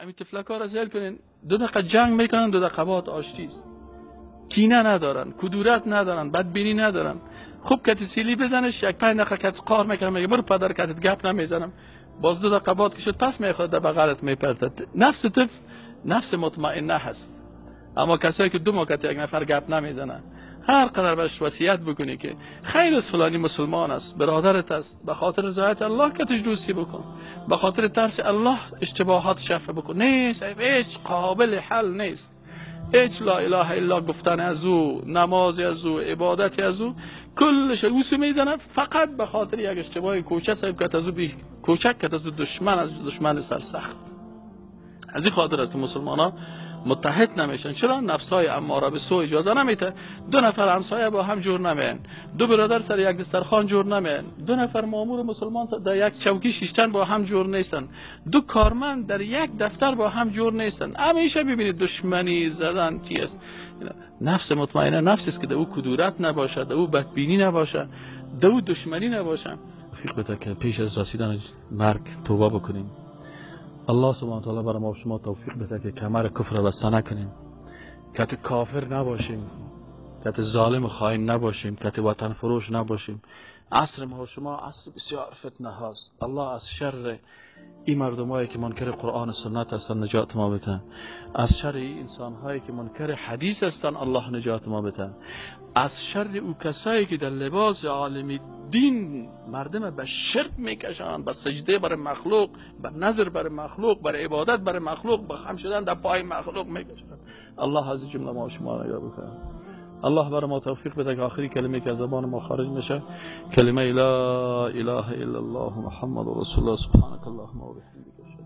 همین تفلک‌ها را ذل کنین، 2 دقیقه جنگ میکنن، 2 دقیقه بعد آشتی است. کینه ندارن، کدورت ندارن، بدبینی ندارن. خوب کتی سیلی بزنش، 1-5 دقیقه کت قار میکنه، میگه برو پدر کتت گپ نمیزنم. باز 2 دقیقه بعد که شد پس میخواد در بغلت میپرتد. نفس طفل نفس مطمئنه هست. اما کسایی که 2 ماه یک نفر گپ نمیزنن، هر قدر بهش وصیت بکنی که خیر از فلانی مسلمان است، برادرت است، به خاطر رضایت الله کتش دوستی بکن، به خاطر ترس الله اشتباهات شفه بکن. نیست، هیچ قابل حل نیست. هیچ لا اله الا گفتن از او، نماز از او، عبادت از او، کلش اوسو میزنه فقط به خاطر یک اشتباه کوچک صاحب کت از او کوچک کت از او دشمن سرسخت. از این خاطر است که مسلمان ها متحد نمیشن. چرا؟ نفسای اماره به سوء اجازه نمیده. 2 نفر همسایه با هم جور نمیان، 2 برادر سر یک دسترخوان جور نمیان، 2 نفر مامور مسلمان در یک چوکی شیشتن با هم جور نیستن، 2 کارمند در یک دفتر با هم جور نیستن. همیشه ببینید دشمنی زدن کی است. نفس مطمئنه نفسی است که در او کدورت نباشه، در او بدبینی نباشه، در او دشمنی نباشه. فکر بده که پیش از رسیدن مرگ توبه بکنیم. الله سبحانه و تعالی برای ما و شما توفیق بده که کمر کفر بسته نکنیم، کت کافر نباشیم، کت ظالم و خائن نباشیم، کت وطن فروش نباشیم. عصر ما و شما عصر بسیار فتنه هاست. الله از شر این مردمایی که منکر قرآن و سنت هستن نجات ما بده. از شر این انسان هایی که منکر حدیث هستن الله نجات ما بده. از شر او کسایی که در لباس عالم دین مردم به شرک میکشن، به سجده بر مخلوق، به نظر بر مخلوق، بر عبادت بر مخلوق، به خم شدن در پای مخلوق میکشن. الله از جمله ما و شما را یاد بکنه. الله برای ما توفیق بده که آخری کلمه که از زبان ما خارج میشه کلمه لا اله الا الله محمد رسول الله سبحانك اللهم و بحمدک.